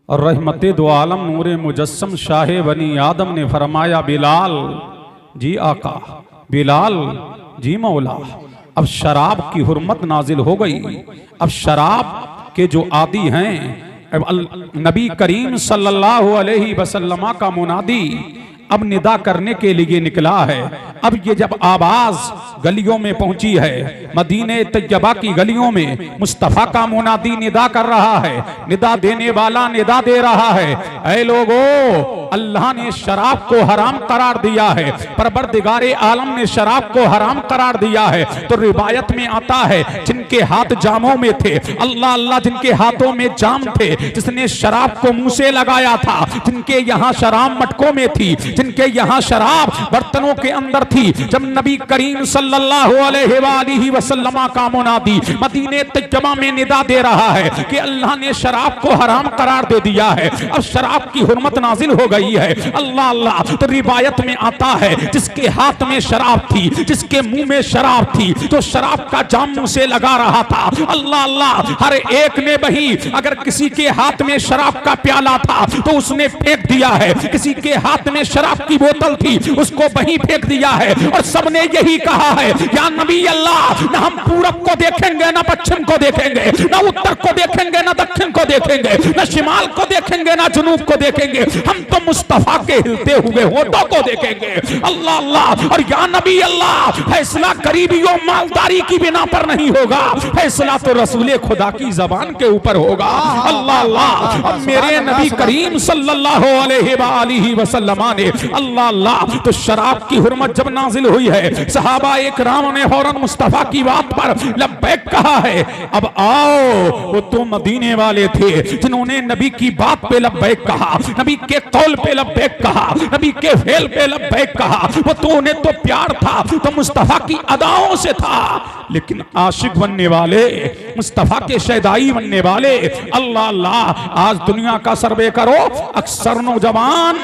और रहमते दो आलम नूरे मुजस्सम शाह बनी आदम ने फरमाया, बिलाल जी आका, बिलाल जी मौला, अब शराब की हुर्मत नाजिल हो गई। अब शराब के जो आदी हैं, नबी करीम सल्लल्लाहु अलैहि वसल्लम का मुनादी अब निदा करने के लिए निकला है। अब ये जब आवाज गलियों में पहुंची है, मदीने तैयबा की गलियों में मुस्तफा का मुनादी निदा कर रहा है, निदा देने वाला निदा दे रहा है, ऐ लोगों, अल्लाह ने शराब को हराम करार दिया है, परवरदिगारे आलम ने शराब को हराम करार दिया है। तो रिवायत में आता है, जिनके हाथ जामों में थे, अल्लाह अल्लाह, जिनके हाथों में जाम थे, जिसने शराब को मुंह से लगाया था, जिनके यहाँ शराब मटकों में थी, जिनके यहाँ शराब बर्तनों के अंदर थी, जब नबी करीम सल्लल्लाहु अलैहि वसल्लम का मुनादी मदीने तैयबा में निदा दे रहा है कि अल्लाह ने शराब को हराम करार दे दिया है, अब शराब की हुर्मत नाजिल हो गई है। अल्लाह अल्लाह, तो रिवायत में आता है, जिसके हाथ में शराब थी, जिसके मुंह में शराब थी, तो शराब का जाम मुंह से लगा रहा था। अल्लाह अल्लाह, हर एक ने वही, अगर किसी के हाथ में शराब का प्याला था तो उसने फेंक दिया है, किसी के हाथ में शराब की बोतल थी उसको वहीं फेंक दिया है, और सबने यही कहा है, या नबी अल्लाह, ना हम पूरब को देखेंगे, ना पश्चिम को देखेंगे, ना उत्तर को देखेंगे, ना दक्षिण को देखेंगे, ना शिमाल को देखेंगे, ना जुनूब को देखेंगे, हम तो मुस्तफा के हिलते हुए होठों को देखेंगे। अल्लाह अल्लाह, और या नबी अल्लाह, फैसला गरीबियों मालदारी की बिना पर नहीं होगा, फैसला तो रसूले खुदा की जबान के ऊपर होगा। अल्लाह अल्लाह, अब मेरे नबी करीम सल्लल्लाहु अलैहि वसल्लम ने, अल्लाह अल्लाह, तो शराब की हुर्मत जब नाजिल हुई है, सहाबा इकराम ने फौरन मुस्तफा की बात पर लब्बैक कहा है। अब आओ, वो तो मदीने वाले थे जिन्होंने नबी की बात पे लब्बैक कहा, नबी के कौल पे लब्बैक कहा, नबी के फेल पे लब्बैक कहा, वो तो उन्हें तो प्यार था, तो मुस्तफा की अदाओं से था। लेकिन आशिक बनने वाले, मुस्तफा के शहदाई बनने वाले, अल्लाह अल्लाह, आज दुनिया का सर्वे करो, अक्सर नौजवान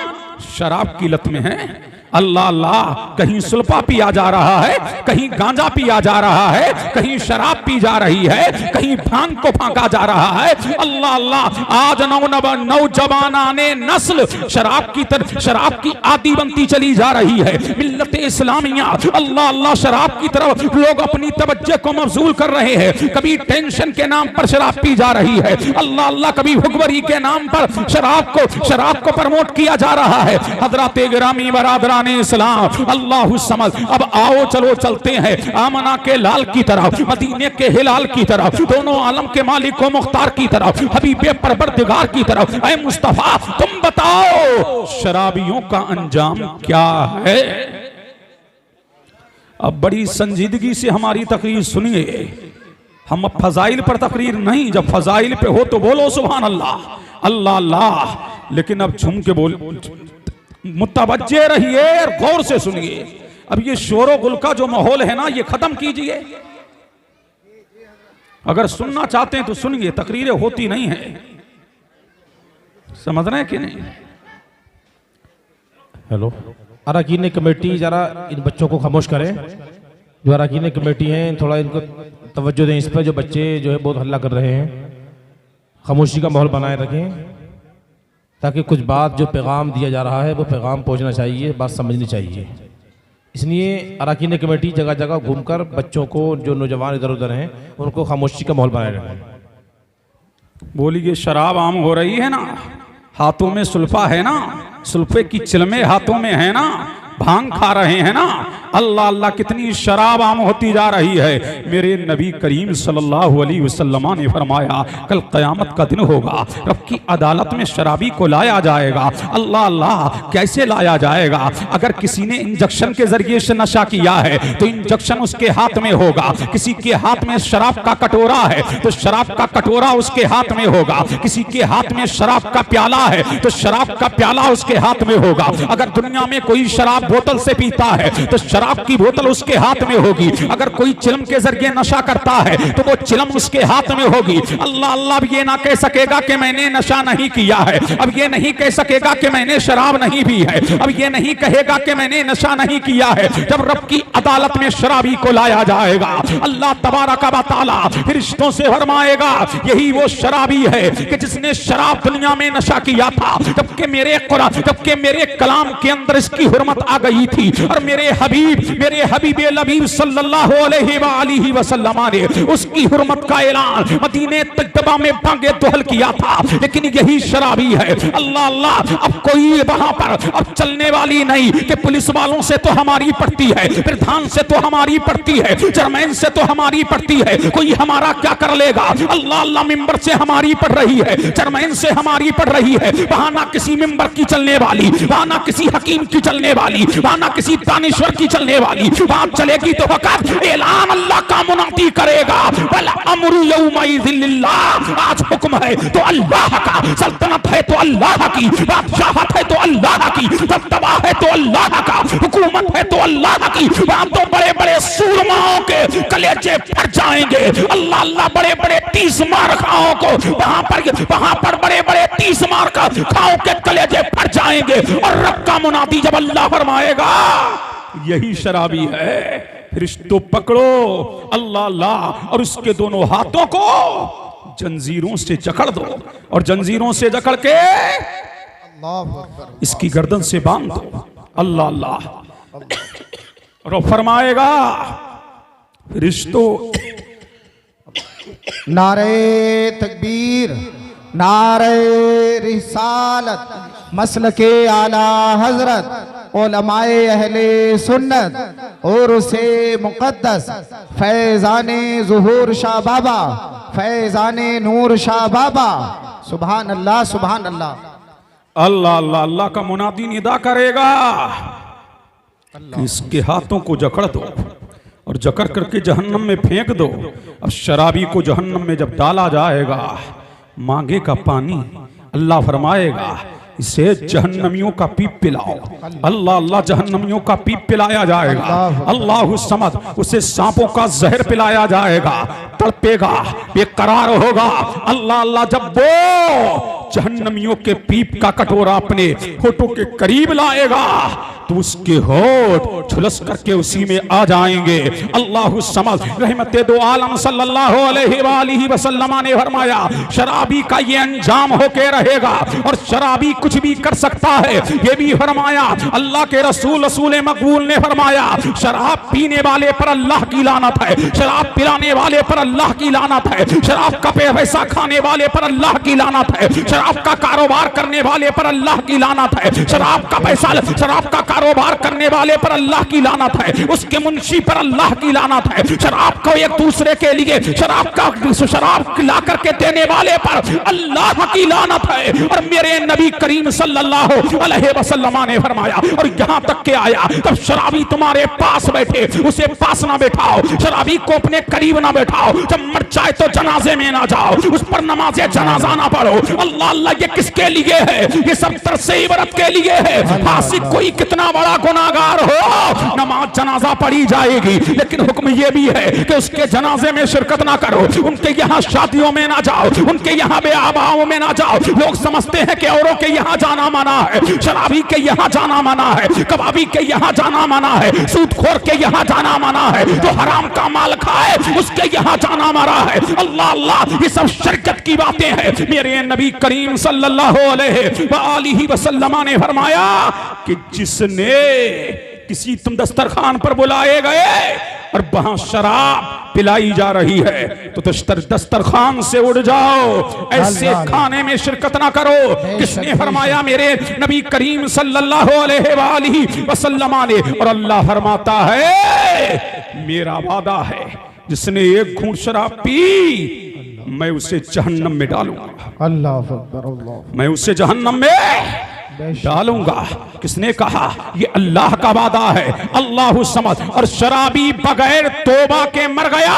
शराब की लत में है। अल्लाह अल्लाह, कहीं सुल्फा पिया जा रहा है, कहीं गांजा पिया जा रहा है, कहीं शराब पी जा रही है, कहीं भांग को फांका जा रहा है। अल्लाह अल्लाह, आज नौजवानाने नस्ल शराब की तरफ, शराब की आदी बनती चली जा रही है। मिल्लत इस्लामिया, अल्लाह अल्लाह, शराब की तरफ लोग अपनी तवज्जो को मबजूल कर रहे हैं। कभी टेंशन के नाम पर शराब पी जा रही है, अल्लाह अल्लाह, कभी भुखमरी के नाम पर शराब को प्रमोट किया जा रहा है। हजरत गिरामी बरादरान इस्लाम, अल्लाह समझ, अब आओ चलो चलते हैं आमना के लाल की तरफ, मदीने के हिलाल की तरफ, दोनों आलम के मालिक व मुख्तार की तरफ, हबीबे परवरदिगार की तरफ। ऐ मुस्तफा, तुम बताओ शराबियों का अंजाम क्या है? अब बड़ी संजीदगी से हमारी तकरीर सुनिए। हम अब फजाइल पर तकरीर नहीं, जब फजाइल पे हो तो बोलो सुभान अल्लाह, अल्लाह अल्लाह, लेकिन अब झूम के बोल, मुतवज्जे रहिए और गौर से सुनिए। अब ये शोरो गुल का जो माहौल है ना, ये खत्म कीजिए। अगर सुनना चाहते हैं तो सुनिए, तकरीरें होती नहीं है, समझ रहे हैं कि नहीं? हेलो, अरकान कमेटी जरा इन बच्चों को खामोश करें। जो अरकान कमेटी हैं, थोड़ा इनको तवज्जो दें इस पर, जो बच्चे जो है बहुत हल्ला कर रहे हैं। खामोशी का माहौल बनाए रखें, ताकि कुछ बात जो पैगाम दिया जा रहा है वो पैगाम पहुंचना चाहिए, बात समझनी चाहिए। इसलिए अरकान कमेटी जगह जगह घूमकर बच्चों को, जो नौजवान इधर उधर हैं, उनको खामोशी का माहौल बनाए रखें। बोलिए, शराब आम हो रही है ना, हाथों में सुल्फा है ना, सुल्फे की चिलमे हाथों में है ना, भांग खा रहे हैं ना। अल्लाह अल्लाह, कितनी शराब आम होती जा रही है। मेरे नबी करीम सल्लल्लाहु अलैहि वसल्लम ने फरमाया, कल क़यामत का दिन होगा, रब की अदालत में शराबी को लाया जाएगा। अल्लाह अल्लाह, कैसे लाया जाएगा? अगर किसी ने इंजेक्शन के जरिए से नशा किया है तो इंजेक्शन उसके हाथ में होगा, किसी के हाथ में शराब का कटोरा है तो शराब का कटोरा उसके हाथ में होगा, किसी के हाथ में शराब का प्याला है तो शराब का प्याला उसके हाथ में होगा। अगर दुनिया में कोई शराब शराब बोतल से पीता है तो शराब की बोतल उसके हाथ में होगी। अगर कोई चिलम के जरिए नशा करता है तो वो चिलम उसके हाथ में होगी। अल्लाह अल्लाह अब ये ना कह सकेगा कि मैंने नशा नहीं किया है, अब ये नहीं कह सकेगा कि मैंने शराब नहीं पी है, अब ये नहीं कहेगा कि मैंने नशा नहीं किया है। जब रब की अदालत में शराबी को लाया जाएगा, अल्लाह तबारक व तआला फरिश्तों से फरमाएगा यही वो शराबी है कि जिसने शराब दुनिया में नशा किया था, जबकि मेरे कुरान, जबकि मेरे कलाम के अंदर इसकी हुर्मत आ गई थी और मेरे हबीब लबीब सल्लल्लाहु अलैहि वसल्लम ने उसकी हुर्मत का ऐलान मदीने तैयबा में बांगे दुहल किया था। लेकिन यही शराबी है। अल्लाह अल्लाह, अब कोई वहां पर अब चलने वाली नहीं कि पुलिस वालों से तो हमारी पड़ती है, प्रधान से तो हमारी पड़ती है, चेयरमैन से तो हमारी पड़ती है, कोई हमारा क्या कर लेगा। अल्लाह अल्लाह, मिंबर से हमारी पड़ रही है, चेयरमैन से हमारी पड़ रही है। वहां ना किसी मिंबर की चलने वाली, वहां ना किसी हकीम की चलने वाली, वहां ना किसी दानिश्वर की चलने वाली। वहां चलेगी तो वक़्त ऐलान अल्लाह का मुनादी करेगा, वल अम्रु यौमइज़िन लिल्लाह। आज हुक्म है तो अल्लाह का, सल्तनत है तो अल्लाह की, बादशाहत है तो अल्लाह की, दबदबा है तो अल्लाह का, हुकूमत है तो अल्लाह की। वहां तो बड़े बड़े सूरमाओं के कलेजे फट जाएंगे। अल्लाह अल्लाह, बड़े बड़े 30 मार खाओं को वहां पर बड़े बड़े 30 मार खाओं के कलेजे फट जाएंगे। और रब का मुनादी जब अल्लाह फरमाएगा यही शराबी है, फरिश्तों पकड़ो अल्लाह अल्लाह, और उसके दोनों हाथों को जंजीरों से जकड़ दो और जंजीरों से जकड़ के इसकी गर्दन से बांध दो। अल्लाह अल्लाह, और फरमाएगा फरिश्तों, नारे तकबीर, नारे रिसालत, मसलके आला हजरत, उलमाए अहले सुन्नत और उसे मुक़द्दस फैज़ाने ज़ुहूर शाह बाबा, फैज़ाने नूर शाह बाबा। सुभान अल्लाह, सुभान अल्लाह। अल्लाह अल्लाह अल्लाह का मुनादी निदा करेगा कि इसके हाथों को जकड़ दो और जकड़ करके जहन्नम में फेंक दो। अब शराबी को जहन्नम में जब डाला जाएगा, मांगे का पानी अल्लाह फरमाएगा इसे जहन्नमियों का पीप पिलाओ। अल्लाह अल्लाह, जहन्नमियों का पीप पिलाया जाएगा। अल्लाह समद, उसे सांपों का जहर पिलाया जाएगा, तड़पेगा, बेकरार होगा। अल्लाह अल्लाह, जब वो जहन्नमियों के पीप का कटोरा अपने होठों के करीब लाएगा तो उसके होठ झुलस करके उसी में आ जाएंगे। अल्लाह समद, रहमत दो आलम सल्लल्लाहु अलैहि वसल्लम ने फरमाया शराबी का ये अंजाम होके रहेगा। और शराबी कुछ भी कर सकता है, ये भी फरमाया अल्लाह के रसूल मकबूल ने फरमाया शराब पीने वाले पर अल्लाह की लानत है, शराब पिलाने वाले पर अल्लाह की लानत है, शराब का पैसा खाने वाले पर अल्लाह की लानत है, शराब का कारोबार करने वाले पर अल्लाह की लानत है, शराब का पैसा, शराब का कारोबार करने वाले पर अल्लाह की लानत है, उसके मुंशी पर अल्लाह की लानत है, शराब को एक दूसरे के लिए शराब ला करके देने वाले पर अल्लाह की लानत है। और मेरे नबी करीम सल्लल्लाहु अलैहि वसल्लम ने फरमाया, और यहां तक के आया तब शराबी तुम्हारे पास बैठे उसे पास ना बैठाओ, शराबी को अपने करीब ना बैठाओ, जब मर जाए तो जनाजे में ना जाओ, उस पर नमाज़े जनाजा ना पढ़ो। अल्लाह अल्लाह, ये किसके लिए है? ये सब तरसे इबरत के लिए है। फासिक कोई कितना बड़ा गुनाहगार हो, नमाज जनाजा पढ़ी जाएगी, लेकिन हुक्म ये भी है कि उसके जनाजे में शिरकत ना करो, उनके यहाँ शादियों में ना जाओ, उनके यहाँ बेआबाओं में ना जाओ। लोग समझते हैं कि औरों के यहाँ जाना मना है, शराबी के यहाँ जाना मना है, कबाबी के यहाँ जाना मना है, सूदखोर के यहाँ जाना मना है, जो हराम का माल खाए उसके यहाँ जाना मना है। अल्लाह अल्लाह, ये सब शरीयत की बातें हैं। मेरे नबी करीम सल्लल्लाहु अलैहि वसल्लम ने फरमाया कि जिसने किसी तुम दस्तरखान पर बुलाए गए और वहां शराब पिलाई जा रही है तो दस्तरखान से उड़ जाओ, ऐसे खाने में शिरकत ना करो। किसने फरमाया? मेरे नबी करीम सल्लल्लाहु अलैहि वसल्लम ने। और अल्लाह फरमाता है मेरा वादा है जिसने एक घूंट शराब पी मैं उसे जहन्नम में डालूंगा। अल्लाह अकबर, अल्लाह, मैं उसे जहन्नम में डालूंगा। किसने कहा? ये अल्लाह का वादा है। अल्लाह समझ। और शराबी बगैर तौबा के मर गया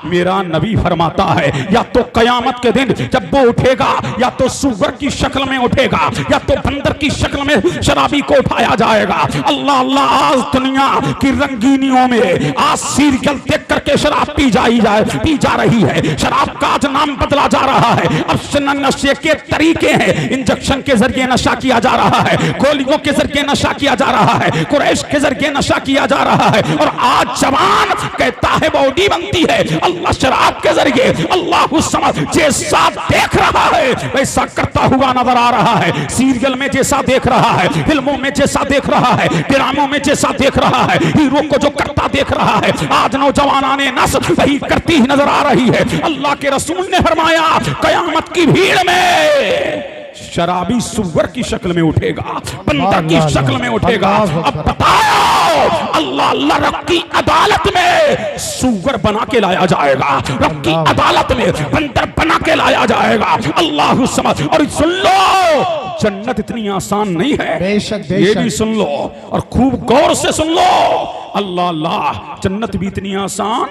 मेरा नबी फरमाता है या तो कयामत के दिन जब वो उठेगा या तो सूअर की शक्ल में उठेगा या तो बंदर की शक्ल में शराबी को उठाया जाएगा। अल्लाह अल्लाह, आज दुनिया की रंगीनियों में आज सीरियल देख करके शराब पी जा रही है। शराब का आज नाम बदला जा रहा है। अब नशे के तरीके हैं, इंजेक्शन के जरिए नशा किया जा रहा है, गोलियों के जरिए नशा किया जा रहा है, कुरैश के जरिए नशा किया जा रहा है। और आज जवान कहता है बॉडी बनती है, अल्लाह शराब के जरिए अल्लाह समझ जैसा देख रहा है वैसा करता हुआ नजर आ रहा है। सीरियल में जैसा देख रहा है, फिल्मों में जैसा देख रहा है, ड्रामों में जैसा देख रहा है, हीरो को जो करता देख रहा है, आज नौजवाना ने नस वही करती ही नजर आ रही है। अल्लाह के रसूल ने फरमाया कयामत की भीड़ में शराबी सुअर की शक्ल में उठेगा, बंदर की शक्ल में उठेगा। अब बताओ, अल्लाह अल्लाह रब की अदालत में सुअर बना के लाया जाएगा, रब की अदालत में बंदर बना के लाया जाएगा। अल्लाह समझ। और सुन लो, जन्नत इतनी आसान नहीं है, बेशक ये भी सुन लो और खूब गौर से सुन लो। अल्लाह अल्लाह, जन्नत भी इतनी आसान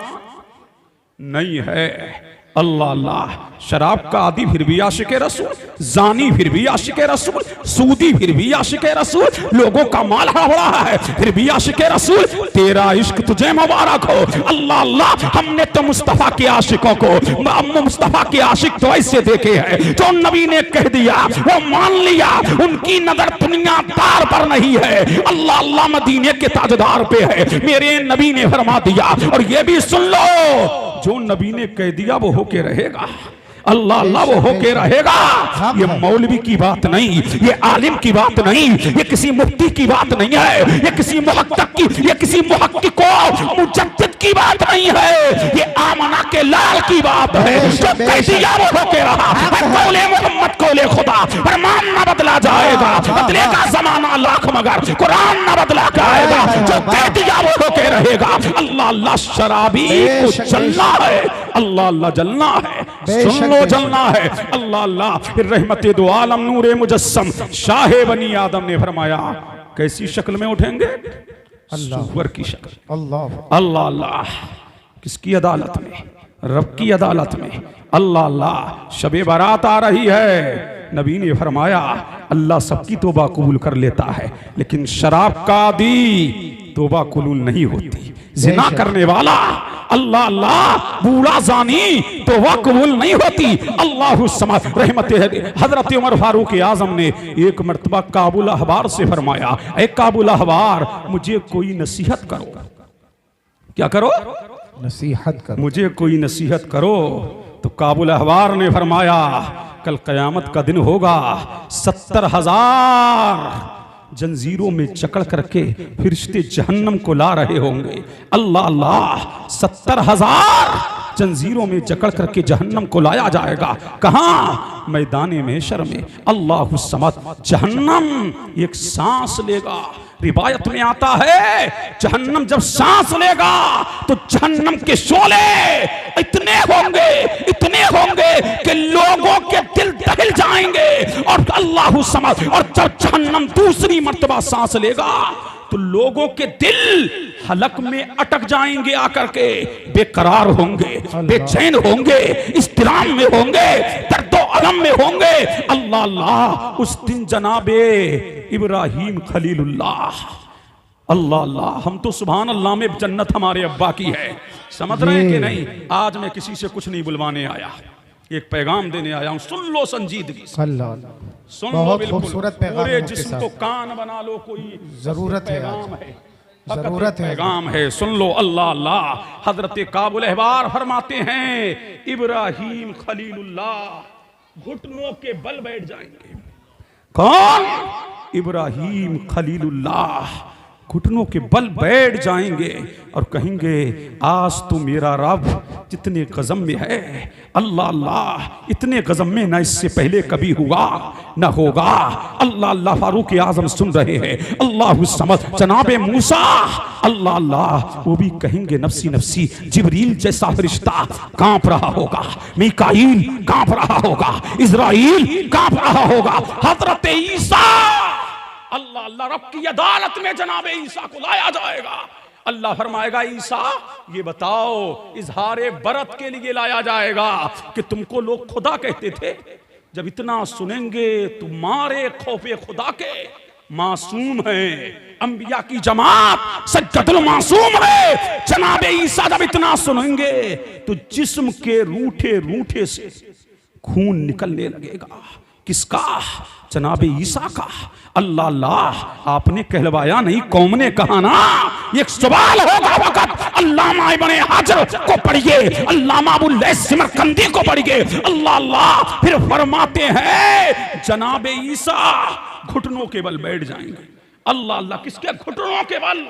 नहीं है। अल्लाह अल्लाह, शराब का आदि फिर भी आशिक रसूल, जानी फिर भी आशिक रसूल, सूदी फिर भी आशिक रसूल, लोगों का माल हड़बड़ा है फिर भी आशिक रसूल। तेरा इश्क तुझे मुबारक हो। अल्लाह अल्लाह, हमने तो मुस्तफा के आशिकों को, मुस्तफा के आशिक तो ऐसे देखे हैं जो नबी ने कह दिया वो मान लिया, उनकी नजर दुनियादार पर नहीं है, अल्लाह अल्लाह मदीने के ताजदार पे है। मेरे नबी ने फरमा दिया। और ये भी सुन लो, जो नबी ने कह दिया वो होके रहेगा। अल्लाह अल्लाह, वो होके रहेगा। ये मौलवी की बात नहीं, ये आलिम की बात नहीं, ये किसी मुफ्ती की बात नहीं है, ये किसी मुहक्किक की, ये किसी मुहक्किक को मुजद्दिद की बात नहीं है, ये आमना के लाल की बात है। जो कह दिया वो होके रहा। कौले मोहम्मद कौले खुदा, फरमान न बदला जाएगा, बदलेगा जमाना लाख मगर कुरान न बदला जाएगा। जो कह दिया वो होके रहेगा। अल्लाह अल्लाह, शराबी को जलना है, अल्लाह अल्लाह जलना है, सुन लो जलना है। अल्लाह अल्लाह, फिर रहमत दो आलम नूरे मुजस्सम शाह बनी आदम ने फरमाया कैसी शक्ल में उठेंगे? सुअर की शक्ल। अल्लाह अल्लाह अल्लाह, किसकी अदालत में? रब की अदालत में। अल्लाह अल्लाह, शबे बारात आ रही है। नबी ने फरमाया अल्लाह सबकी तौबा कबूल कर लेता है, लेकिन शराब का आदी तौबा कबूल नहीं होती। जिना करने वाला, अल्लाह अल्लाह, बूढ़ा जानी तौबा कबूल नहीं होती। अल्लाह समझ। रहमत हजरत उमर फारूक आजम ने एक मर्तबा काबुल अहबार से फरमाया, ए काबुल अहबार, मुझे कोई नसीहत करो। क्या करो? नसीहत करो, मुझे कोई नसीहत करो। तो काबुल अहबार ने फरमाया कल कयामत का दिन होगा, 70,000 जंजीरों में जकड़ करके फरिश्ते जहन्नम को ला रहे होंगे। अल्लाह अल्लाह, 70,000 जंजीरों में जकड़ करके जहन्नम को लाया जाएगा। कहाँ? मैदान महशर में। अल्लाह समद। जहन्नम एक सांस लेगा। रिवायत में आता है जहन्नम जब सांस लेगा तो जहन्नम के शोले इतने होंगे कि लोगों के दिल दहिल जाएंगे। और अल्लाह समझ। और जब जहन्नम दूसरी मर्तबा सांस लेगा तो लोगों के दिल हलक में अटक जाएंगे, आकर के बेकरार होंगे, बेचैन होंगे, इस्तिराम में होंगे, दर्दो अलम में होंगे। अल्लाह अल्लाह, उस दिन जनाबे इब्राहिम खलीलुल्लाह, अल्लाह अल्लाह, हम तो सुभान अल्लाह में जन्नत हमारे अब्बा की है। समझ रहे हैं कि नहीं? आज मैं किसी से कुछ नहीं बुलवाने आया, एक पैगाम देने आया हूं। सुन लो संजीदगी से, सुन लो, बिल्कुल पूरे जिस्म को कान बना लो, कोई जरूरत है, जरूरत है, पैगाम है, सुन लो। अल्लाह अल्लाह, हजरत काबुल अहबार फरमाते हैं इब्राहिम खलीलुल्लाह घुटनों के बल बैठ जाएंगे। कौन? इब्राहिम खलीलुल्लाह घुटनों के बल बैठ जाएंगे और कहेंगे आज तो मेरा रब जितने गज़म में है, अल्लाह अल्लाह, इतने गज़म में न इससे पहले कभी हुआ न होगा। अल्लाह अल्लाह, फारूक आजम सुन रहे हैं। अल्लाह समझ। जनाबे मूसा, अल्लाह अल्लाह, वो भी कहेंगे नफ्सी नफ्सी। जिब्रील जैसा फरिश्ता कांप रहा होगा, मीकाईल कांप रहा होगा, इज़राइल कांप रहा होगा। हजरत ईसा, अल्लाह अल्लाह, रब की अदालत में जनाबे ईसा को लाया जाएगा। अल्लाह फरमाएगा ईसा ये बताओ इजहारे बरत के लिए लाया जाएगा कि तुमको लोग खुदा कहते थे। जब इतना सुनेंगे तुम्हारे खौफे खुदा के मासूम है अंबिया की जमात सज्जदुल मासूम है जनाबे ईसा। जब इतना सुनेंगे तो जिस्म के रूठे रूठे से खून निकलने लगेगा। किसका? जनाबे ईसा का। अल्लाह अल्लाह आपने कहलवाया नहीं, कौम ने कहा ना। एक सवाल होगा वक्त अल्लामा इब्ने हाजर को पढ़िए, अल्लामा अबुल लैस सिमरकंदी को पढ़िए। अल्लाह अल्लाह फिर फरमाते हैं जनाबे ईसा घुटनों के बल बैठ जाएंगे। अल्लाह अल्लाह किसके घुटनों के बल?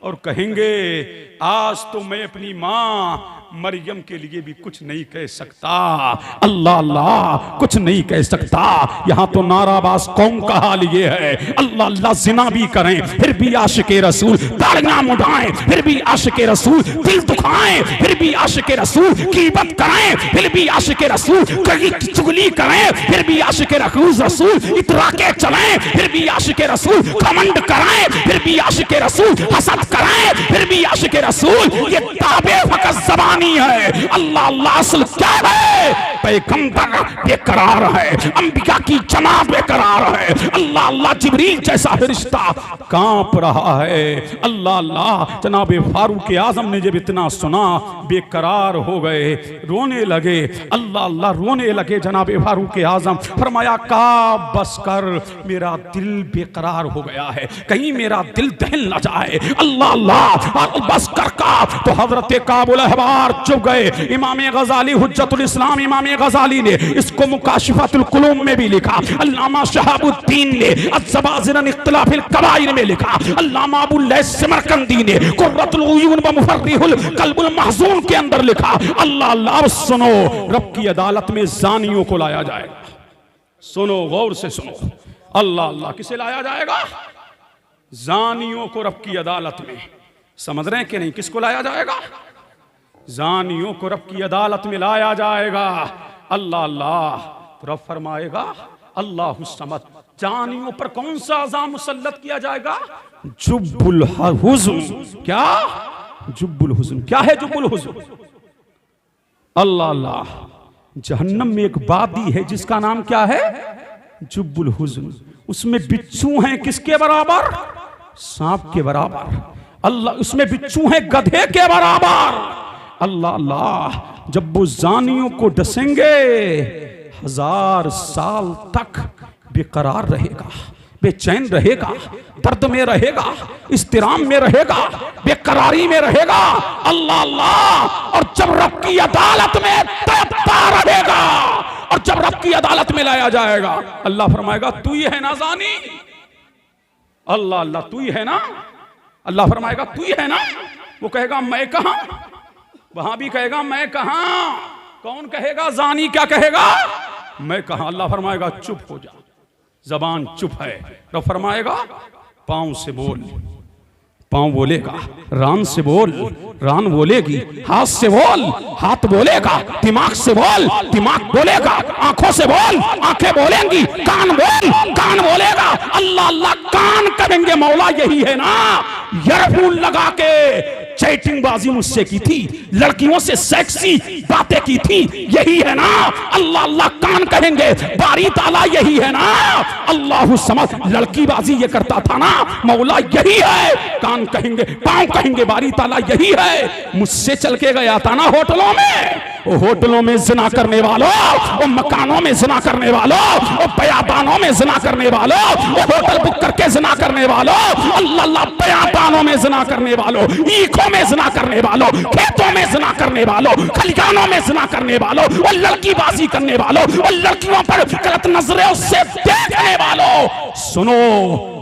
और कहेंगे आज तो मैं अपनी माँ मरियम के लिए भी कुछ नहीं कह सकता। अल्लाह अल्लाह कुछ नहीं कह सकता। यहाँ तो नाराबाज कौम का हाल ये है। अल्लाह अल्लाह जिना भी करें फिर भी आशिके रसूल, दाढ़ियां मुड़ाएं फिर भी आशिके रसूल, दिल दुखाएं फिर भी आशिके रसूल, कीमत कराएं फिर भी आशिके रसूल, चुगली करें फिर भी आशिके रसूल, इतरा के चलें फिर भी आशिके रसूल, घमंड कराएं फिर भी आशिके रसूल, हसद कराएं फिर भी आशिके रसूल। ये ताबे फकत ज़बानी है। अल्लाह अल्लाह असल क्या है? पैगंबर बेकरार है, अंबिया की जमात बेकरार है। अल्लाह अल्लाह जिब्रील जैसा फरिश्ता कांप रहा है। अल्लाह अल्लाह जनाबे फारूक आजम ने जब इतना सुना बेकरार हो गए, रोने लगे। अल्लाह अल्लाह रोने लगे जनाबे फारूक आजम। फरमाया का बस कर, मेरा दिल बेकरार हो गया है, कहीं मेरा दिल दहल न जाए। अल्लाह अल्लाह बस कर का। तो हजरत काबुल अहबार चुप गए। इमाम गजाली हुज्जतुल इस्लाम इमाम गजाली ने इसको मुकाशिफतुल कुलूम में भी लिखा। अल्लामा शहाबुद्दीन ने अज़्ज़वाजिर इख्तिलाफिल कबाइर में लिखा। अल्लामा अबुल लैस सिमरकंदी ने कुर्रतुल उयून व मुफर्रिहुल कल्बुल महज़ून के अंदर लिखा। अल्लाह अल्लाह सुनो, रब की अदालत में जानियों को लाया जाएगा। सुनो गौर से सुनो। अल्लाह अल्लाह किसे लाया जाएगा? जानियों को रब की अदालत में। समझ रहे हैं कि नहीं? किसको लाया जाएगा? जानियों को रब की अदालत में लाया जाएगा। अल्लाह अल्लाह तो रब फरमाएगा अल्लाहु समद। जानियों पर कौन सा अज़ाम मुसल्लत किया जाएगा? जुब्बुल हुज़्न। क्या? जुब्बुल हुज़्न। क्या है जुब्बुल हुज़्न? अल्लाह अल्लाह जहन्नम में एक वादी है जिसका नाम क्या है? जुब्बुल हुज़्न। उसमें बिच्छू हैं किसके बराबर? सांप के बराबर। अल्लाह उसमें बिच्छू हैं गधे के बराबर। अल्लाह अल्लाह जब वो जानियों को डसेंगे 1000 साल तक बेकरार रहेगा, बेचैन रहेगा, दर्द में रहेगा, इस्तिराम में रहेगा, बेकरारी में रहेगा। अल्लाह अल्लाह और जब रब की अदालत में तड़पता रहेगा और जब रब की अदालत में लाया जाएगा अल्लाह फरमाएगा तू ही है ना जानी? अल्लाह अल्लाह तू ही है ना? अल्लाह फरमाएगा तू ही है ना? वो कहेगा मैं कहां? वहां भी कहेगा मैं कहां? कौन कहेगा? जानी क्या कहेगा? मैं कहां? अल्लाह फरमाएगा चुप हो जा, जबान चुप है। रब फरमाएगा पांव से बोल, पांव बोलेगा। रान से बोल, रान बोलेगी। हाथ से बोल, हाथ बोलेगा। दिमाग से बोल, दिमाग बोलेगा। आंखों से बोल, आंखें बोलेंगी। कान बोल, कान बोलेगा। अल्लाह अल्लाह कान करेंगे मौला यही है ना? ईयरफोन लगा के चैटिंग बाजी मुझसे की थी, लड़कियों से सेक्सी बातें की थी, यही है ना? अल्लाह अल्लाह कान कहेंगे। बारी ताला यही है ना? अल्लाह समझ लड़की बाजी ये करता था ना, मौला यही है। कान कहेंगे, पांव कहेंगे, बारी ताला यही है। मुझसे चल के गया था ना होटलों में, होटलों में जिना करने वालों, और मकानों में जिना करने वालों, और बयाबानों में जिना करने वालों, होटल बुक करके जिना करने वालों, अल्लाह अल्लाह बयाबानों में जिना करने वालों, ईखों में जिना करने वालों, खेतों में जिना करने वालों, खलिहानों में जिना करने वालों, और लड़की बाजी करने वालों, और लड़कियों पर गलत नजरों से देखने वालों। सुनो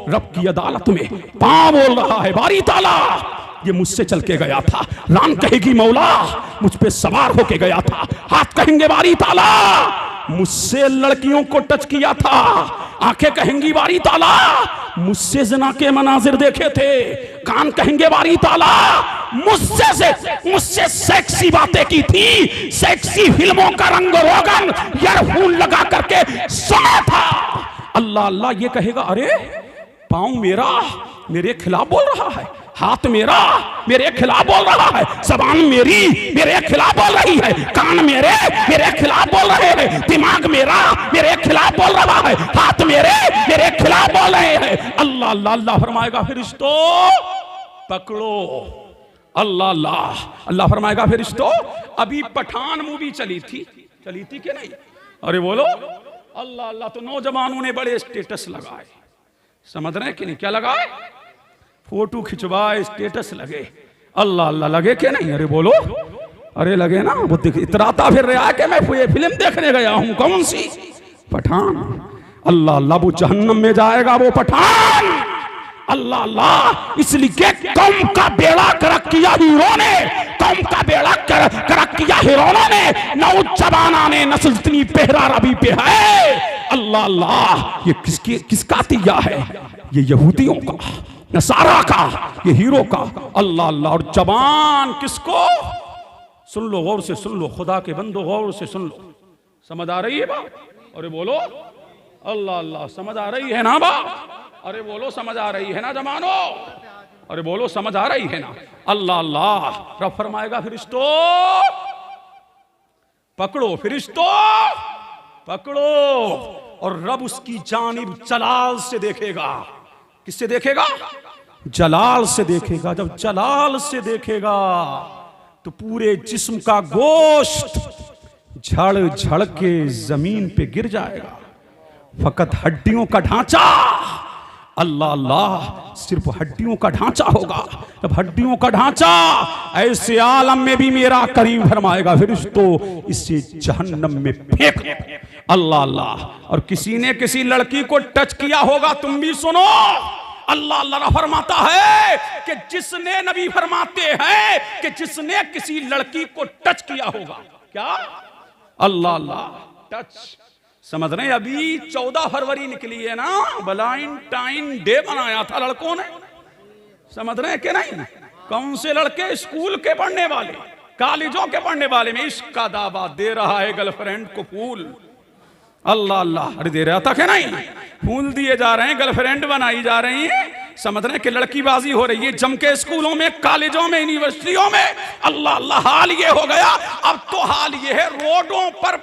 रब की अदालत में पांव बोल रहा है बारी ताला ये मुझसे चल के गया था। रान कहेगी मौला मुझ पे सवार होके गया था। हाथ कहेंगे बारी ताला मुझसे लड़कियों को टच किया था। आंखें कहेंगी बारी ताला मुझसे ज़िना के मनाजिर देखे थे। कान कहेंगे बारी ताला मुझसे सेक्सी बातें की थी, सेक्सी फिल्मों का रंग रोगन ईयरफोन लगा करके सुना था। अल्लाह अल्लाह ये कहेगा अरे पांव मेरा मेरे खिलाफ बोल रहा है, हाथ मेरा मेरे खिलाफ बोल रहा है, जबान मेरी मेरे खिलाफ बोल रही है, कान मेरे खिलाफ बोल रहे हैं, दिमाग मेरा मेरे खिलाफ बोल रहा है, हाथ मेरे खिलाफ बोल रहे हैं। अल्लाह अल्लाह अल्लाह फरमाएगा फरिश्तों पकड़ो। अल्लाह अल्लाह अल्लाह फरमाएगा फरिश्तों, अभी पठान मूवी चली थी कि नहीं? अरे बोलो अल्लाह अल्लाह। तो नौजवानों ने बड़े स्टेटस लगाए, समझ रहे हैं कि नहीं? क्या लगाए? फोटो खिंचवाए, स्टेटस लगे। अल्लाह अल्लाह लगे कि नहीं? अरे बोलो, अरे लगे ना। वो इतराता फिर रहा है कि मैं ये फिल्म देखने गया हूं। कौन सी? पठान। अल्लाह अल्लाह, वो जहन्नम में जाएगा वो पठान। अल्लाह अल्लाह, इसलिए कौम का बेड़ा करक किया हीरो ने, कौम का बेड़ा करक किया हीरों ने, नौजवाना ने नस्ल इतनी पहरा रबी पे है। अल्लाह अल्लाह, ये किसका तिया है? ये यहूदियों का, नसारा का, ये हीरो का। अल्लाह अल्लाह। और जबान किसको? सुन लो, गौर से सुन लो, खुदा के बंदो गौर से सुन लो। समझ आ रही है बात? अरे बोलो अल्लाह अल्लाह। समझ आ रही है ना बात? अरे बोलो समझ आ रही है ना जमानो? अरे बोलो समझ आ रही है ना? अल्लाह अल्लाह। रब फरमाएगा फरिश्तों पकड़ो, फरिश्तों पकड़ो। और रब उसकी जानिब जलाल से देखेगा। किससे देखेगा? जलाल से देखेगा। जब जलाल से देखेगा तो पूरे जिस्म का गोश्त झड़ झड़ के जमीन पे गिर जाएगा, फकत हड्डियों का ढांचा। अल्लाह अल्लाह, सिर्फ हड्डियों का ढांचा होगा। जब हड्डियों का ढांचा, ऐसे आलम में भी मेरा करीम फरमाएगा फरिश्तों इसे जहन्नम में फेंक दो। अल्लाह अल्लाह। और किसी ने किसी लड़की को टच किया होगा, तुम भी सुनो। अल्लाह अल्लाह फरमाता है कि जिसने, नबी फरमाते हैं कि जिसने किसी लड़की को टच किया होगा, क्या? अल्लाह अल्लाह। टच समझ रहे हैं? अभी 14 फरवरी निकली है ना, वैलेंटाइन डे बनाया था लड़कों ने। समझ रहे हैं कि नहीं? कौन से लड़के? स्कूल के पढ़ने वाले, कॉलेजों के पढ़ने वाले में इश्क का दावा दे रहा है गर्लफ्रेंड को फूल। अल्लाह अल्लाह। अरे दे रहा था कि नहीं? फूल दिए जा रहे हैं, गर्लफ्रेंड बनाई जा रही है। समझ रहे हैं कि लड़कीबाजी हो रही है जम के स्कूलों में, कॉलेजों में, यूनिवर्सिटियों में। अल्लाह अल्लाह। हाल ये हो गया, अब तो हाल ये है रोडों पर,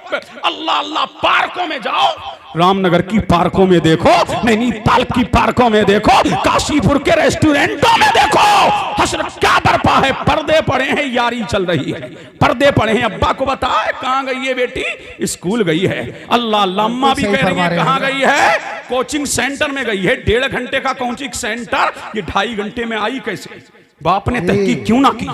अल्लाह अल्लाह, पार्कों में जाओ, रामनगर की पार्कों में देखो, नैनीताल की पार्कों में देखो, काशीपुर के रेस्टोरेंटों में देखो, हसरत क्या बरपा है। पर्दे पड़े हैं, यारी चल रही है, पर्दे पड़े हैं। अब्बा को बताए कहां गई है बेटी? स्कूल गई है। अल्लाह अल्लाह। अम्मा भी कह रही है कहां गई है? कोचिंग सेंटर में गई है। 1.5 घंटे का कोचिंग सेंटर, ये 2.5 घंटे में आई कैसे? बाप ने तहकीक क्यों ना की?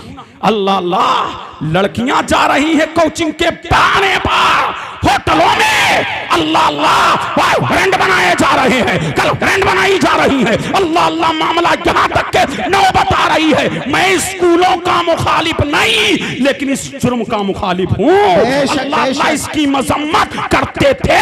अल्लाह अल्लाह। लड़कियां जा रही है कोचिंग के बहाने पर होटलों में। अल्लाह अल्लाह। बॉयफ्रेंड बनाए जा रहे हैं, गर्लफ्रेंड बनाई जा रही है। अल्लाह अल्लाह। मामला यहां तक के नौबत आ रही है। मैं स्कूलों का मुखालिफ नहीं, लेकिन इस जुर्म का मुखालिफ हूं। अल्लाह अल्लाह। इसकी मजम्मत करते थे,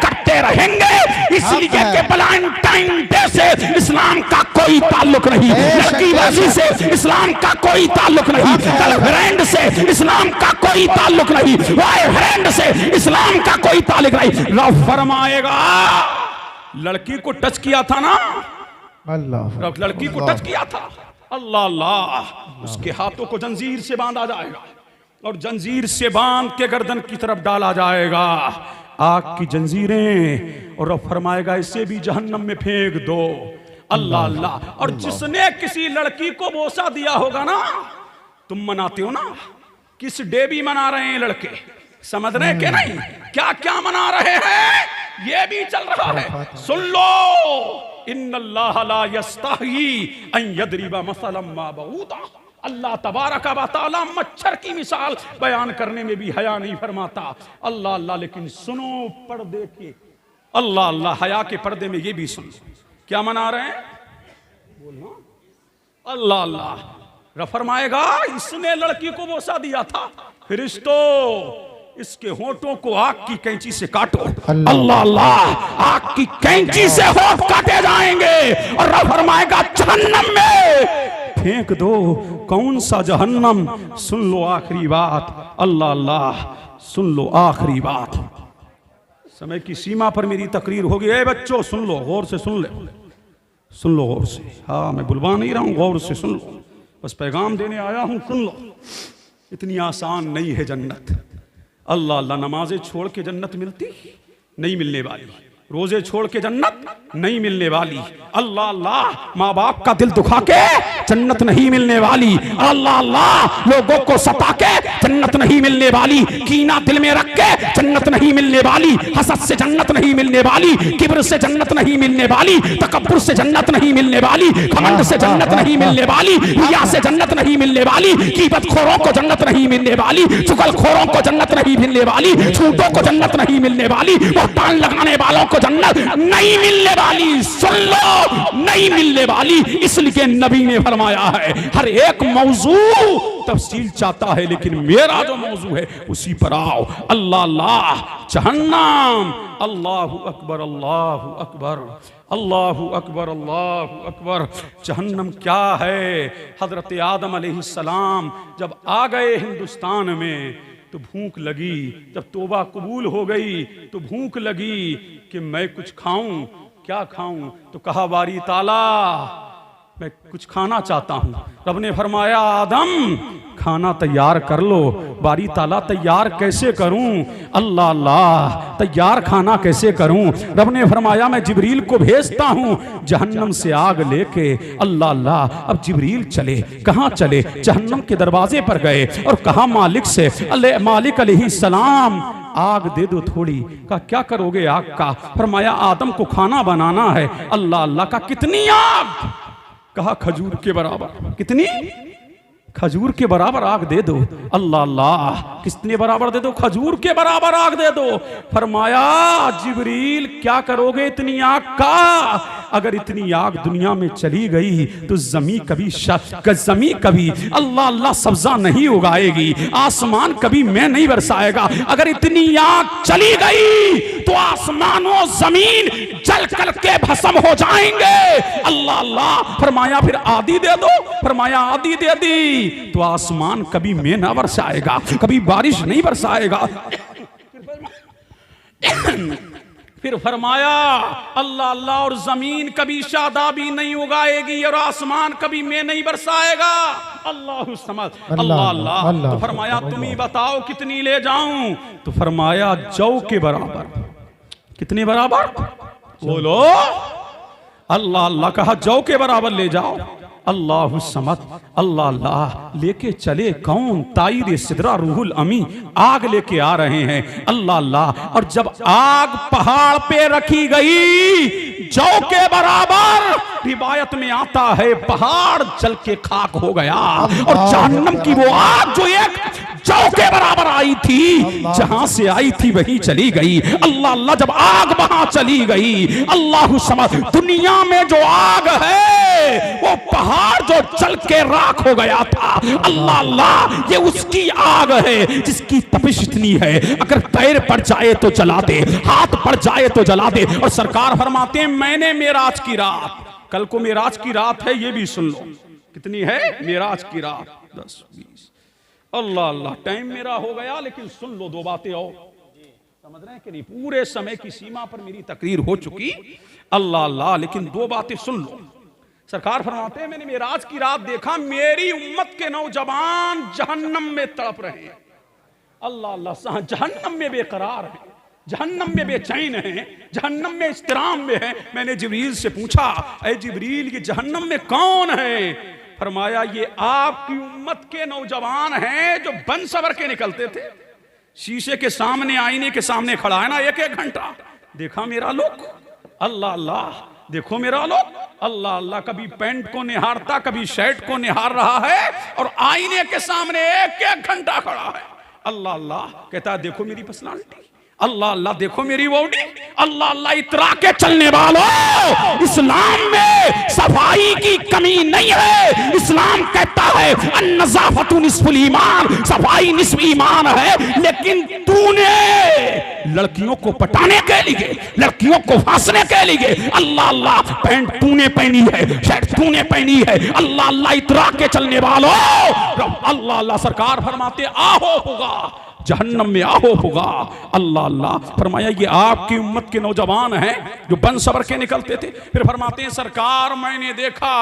करते रहेंगे, इसलिए कि वैलेंटाइन डे से इस्लाम का कोई ताल्लुक नहीं, लड़कीबाजी से इस्लाम का कोई ताल्लुक नहीं, गर्लफ्रेंड से इस्लाम का कोई ताल्लुक नहीं, बॉयफ्रेंड से इस्लाम का कोई ताल्लुक नहीं। रब फरमाएगा लड़की को टच किया था ना, अल्लाह, लड़की को टच किया था, अल्लाह अल्लाह, उसके हाथों को जंजीर से बांधा जाएगा और जंजीर से बांध के गर्दन की तरफ डाला जाएगा, आग की जंजीरें, और रब फरमाएगा इसे भी जहन्नम में फेंक दो। अल्लाह अल्लाह। और जिसने किसी लड़की को बोसा दिया होगा ना, तुम मनाते हो ना, किस डे भी मना रहे हैं लड़के, समझ रहे हैं कि नहीं? क्या क्या मना रहे हैं, ये भी चल रहा है। सुन लो, इन्नल्लाह ला यस्ताही अन यदरिबा मसलन मा बऊदा। अल्लाह तबारक व तआला मच्छर की मिसाल बयान करने में भी हया नहीं फरमाता। अल्लाह अल्लाह। लेकिन सुनो पर्दे के, अल्लाह अल्लाह, हया के पर्दे में ये भी सुन, क्या मना रहे हैं बोलना, अल्लाह अल्लाह। फरमाएगा इसने लड़की को बोसा दिया था, फरिश्तों इसके होठों को आग की कैंची से काटो। अल्लाह अल्लाह। आग की कैंची से होठ काटे जाएंगे और रब फरमाएगा जहन्नम में फेंक दो। कौन सा जहन्नम? सुन लो आखिरी बात, अल्लाह अल्लाह, सुन लो आखिरी बात। समय की सीमा पर मेरी तकरीर होगी। ए बच्चों सुन लो, गौर से सुन ले, सुन लो गौर से। हाँ मैं बुलवा नहीं रहा हूं, गौर से सुन लो। बस पैगाम देने आया हूं, सुन लो। इतनी आसान नहीं है जन्नत। अल्लाह अल्लाह, नमाजें छोड़ के जन्नत मिलती नहीं, मिलने वाली। रोजे छोड़ के जन्नत नहीं मिलने वाली। अल्लाह अल्लाह, माँ बाप का दिल दुखा के जन्नत नहीं मिलने वाली। अल्लाह अल्लाह, लोगों को सता के जन्नत नहीं मिलने वाली। कीना दिल में रख के जन्नत नहीं मिलने वाली। हसद से जन्नत नहीं मिलने वाली। किब्र से जन्नत नहीं मिलने वाली। तकब्बुर से जन्नत नहीं मिलने वाली। घमंड से जन्नत नहीं मिलने वाली। रिया से जन्नत नहीं मिलने वाली। ग़ीबतखोरों को जन्नत नहीं मिलने वाली। चुगलखोरों को जन्नत नहीं मिलने वाली। झूठों को जन्नत नहीं मिलने वाली। बहतान लगाने वालों को जन्नत नहीं मिलने वाली। सुन लो, नहीं मिलने वाली। इसलिए नबी ने फरमाया है, हर एक मौजू तफसील चाहता है, लेकिन मेरा जो मौजू है उसी पर आओ। अल्लाह अल्लाह, जहन्नम। अल्लाहु अकबर, अल्लाहु अकबर, अल्लाहु अकबर, अल्लाहु अकबर। जहन्नम क्या है? हजरत आदम अलैहिस्सलाम जब आ गए हिंदुस्तान में तो भूख लगी। जब तौबा कबूल हो गई तो भूख लगी कि मैं कुछ खाऊं, क्या खाऊं? तो कहा, बारी ताला, मैं कुछ खाना चाहता हूं। रब ने फरमाया, आदम खाना तैयार कर लो। बारी ताला, तैयार कैसे करूं? अल्लाह अल्लाह, तैयार खाना कैसे करूं? रब ने फरमाया, मैं जिब्रील को भेजता हूं जहन्नम से आग लेके। अल्लाह अल्लाह, अब जिब्रील चले। कहां चले? जहन्नम के दरवाजे पर गए और कहा मालिक से, मालिक अलैहिस्सलाम, आग दे दो थोड़ी। कहा, क्या करोगे आग का? फरमाया, आदम को खाना बनाना है। अल्लाह अल्लाह, का कितनी आग? कहा, खजूर के बराबर। कितनी? खजूर के बराबर आग दे दो। अल्लाह अल्लाह, कितने बराबर दे दो? खजूर के बराबर आग दे दो। फरमाया, जिब्रील क्या करोगे इतनी आग का? अगर इतनी आग दुनिया में चली गई तो जमी कभी अल्लाह अल्लाह सब्जा नहीं उगाएगी, आसमान कभी मैं नहीं बरसाएगा। अगर इतनी आग चली गई तो आसमानों जमीन जल कर के भस्म हो जाएंगे। अल्लाह अल्लाह, फरमाया, फिर आधी दे दो। फरमाया, आधी दे दी तो आसमान कभी मैं ना बरसाएगा, कभी बारिश नहीं बरसाएगा। फिर फरमाया, अल्लाह अल्लाह, और जमीन कभी शादाबी नहीं उगाएगी और आसमान कभी मैं नहीं बरसाएगा। अल्लाह समझ। अल्लाह अल्लाह, तो फरमाया, तुम ही बताओ कितनी ले जाऊं? तो फरमाया, जौ के बराबर। कितने बराबर? बोलो। अल्लाह अल्लाह, कहा जौ के बराबर ले जाओ। अल्लाह समद। अल्लाह अल्लाह, लेके चले कौन? ताईर सिदरा रूहुल अमी आग लेके आ रहे हैं। अल्लाह अल्लाह, और जब आग पहाड़ पे रखी गई जौ के बराबर, रिवायत में आता है पहाड़ जल के खाक हो गया। और जहन्नम की वो आग जो एक जौ के बराबर आई थी, जहां से आई थी वहीं चली गई। अल्लाह अल्लाह, जब आग वहां चली गई, अल्लाह समझ, दुनिया में जो आग है वो पहाड़ जो जल के राख हो गया था। अल्लाह अल्लाह, ये उसकी आग है जिसकी तपिश इतनी है, अगर पैर पड़ जाए तो जला दे, हाथ पड़ जाए तो जला दे। और सरकार फरमाते हैं, मैंने मेराज की रात, कल को मेराज की रात है, ये भी सुन लो। कितनी है मेराज की रात? 10-20। अल्लाह अल्लाह, टाइम मेरा हो गया, लेकिन सुन लो दो बातें और। समझ रहे हैं कि नहीं? पूरे समय की सीमा पर मेरी तकरीर हो चुकी। अल्लाह अल्लाह, लेकिन दो बातें सुन लो। सरकार फरमाते हैं, मैंने मेराज की रात देखा, मेरी उम्मत के नौजवान जहन्नम में तड़प रहे हैं। अल्लाह अल्लाह, जहन्नम में बेकरार है, जहन्नम में बेचैन है, जहन्नम में इस्तिराम में है। मैंने जिब्रील से पूछा, ऐ जिब्रील, ये जहन्नम में कौन है? फरमाया, ये आपकी उम्मत के नौजवान हैं जो बन सवर के निकलते थे। शीशे के सामने, आईने के सामने खड़ा है ना, 1-1 घंटा देखा मेरा लोग। अल्लाह अल्लाह, देखो मेरा लोग। अल्लाह अल्लाह, कभी पैंट को निहारता, कभी शर्ट को निहार रहा है, और आईने के सामने 1-1 घंटा खड़ा है। अल्लाह अल्लाह, कहता है, देखो मेरी पर्सनालिटी। अल्लाह अल्लाह, देखो मेरी बॉडी। अल्लाह अल्लाह, इतरा के चलने वालों, इस्लाम में सफाई की कमी नहीं है। इस्लाम कहता है, अन्नज़ाफ़तु निस्फ़ुल ईमान, सफाई निस्फ़ ईमान है। लेकिन तूने लड़कियों को पटाने के लिए, लड़कियों को फांसने के लिए, अल्लाह अल्लाह, पैंट तूने पहनी है, शर्ट तूने पहनी है। अल्लाह अल्लाह, इतरा के चलने वालों। अल्लाह अल्लाह, सरकार फरमाते, आहो होगा, जहन्नम में आहो होगा। अल्लाह अल्लाह। फरमाया ये आपकी उम्मत के नौजवान हैं जो बन सबर के निकलते थे। फिर फरमाते हैं सरकार मैंने देखा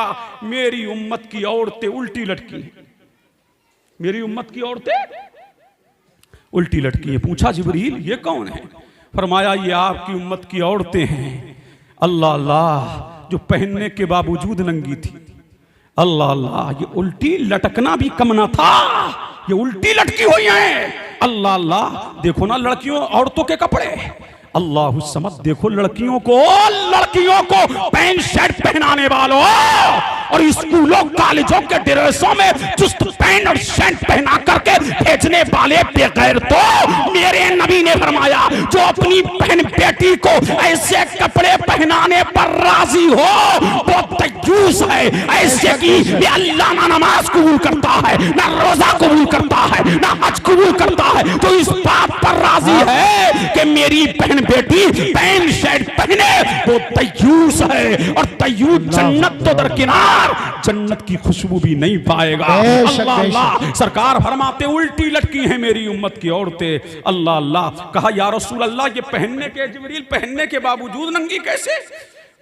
मेरी उम्मत की औरतें उल्टी लटकी हैं, मेरी उम्मत की औरतें उल्टी लटकी हैं। पूछा जिब्रील ये कौन है? फरमाया ये आपकी उम्मत की औरतें हैं अल्लाह अल्लाह जो पहनने के बावजूद नंगी थी। अल्लाह अल्लाह। ये उल्टी लटकना भी कम ना था, ये उल्टी लटकी हुई हैं। अल्लाह अल्लाह। देखो ना लड़कियों औरतों के कपड़े, अल्लाह समझ। देखो लड़कियों को पैंट शर्ट पहनाने वालों और स्कूलों कॉलेजों के ड्रेसों में चुस्त पैंट और शर्ट पहना करके भेजने वाले बेगैर तो मेरे नबी ने फरमाया जो अपनी बहन बेटी को ऐसे कपड़े पहनाने पर राजी हो वो तय्यूस है। ऐसे की अल्लाह ना नमाज कबूल करता है, ना रोजा कबूल करता है, ना हज कबूल करता है। तो इस बात पर राजी है कि मेरी बहन बेटी पैंट शर्ट पहने वो तय्यूस है। और तय्यूस जन्नत तो दरकिनार, जन्नत की खुशबू भी नहीं पाएगा। अल्लाह अल्लाह। सरकार फरमाते उल्टी लटकी हैं मेरी उम्मत की औरतें। अल्लाह अल्लाह। कहा या रसूल अल्लाह ये पहनने के जिब्रील पहनने के बावजूद नंगी कैसे?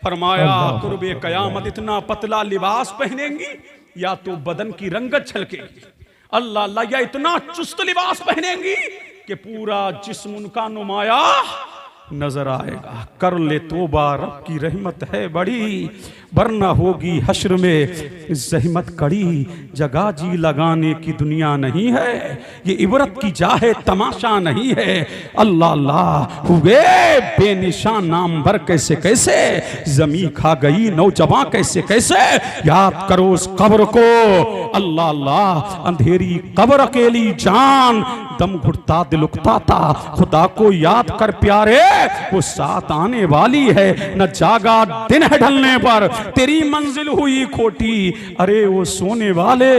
फरमाया कुर्बे कयामत इतना पतला लिबास पहनेंगी या तो बदन की रंगत छलकेगी, अल्लाह अल्लाह, या इतना चुस्त लिबास पहनेंगी कि पूरा जिस्म उनका नुमाया नजर आएगा। कर ले तोबा रब की रहमत है बड़ी, वरना होगी हश्र में जहमत कड़ी। जगह जी लगाने की दुनिया नहीं है, ये इबरत की जाहे तमाशा नहीं है। अल्लाह अल्लाह। हुए बेनिशान नाम भर कैसे कैसे, जमी खा गई नौजवान कैसे कैसे। याद करो उस कब्र को अल्लाह अल्लाह। अंधेरी कब्र अकेली जान, दम घुटता दिल उकता था। खुदा को याद कर प्यारे वो साथ आने वाली है। न जागा दिन है ढलने पर तेरी मंजिल हुई खोटी। अरे वो सोने वाले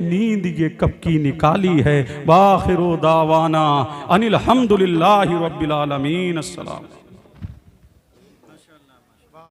नींद ये कब की निकाली है। वाखिरो दावाना अनिल हम्दुलिल्लाहि रब्बिल आलमीन। अस्सलाम।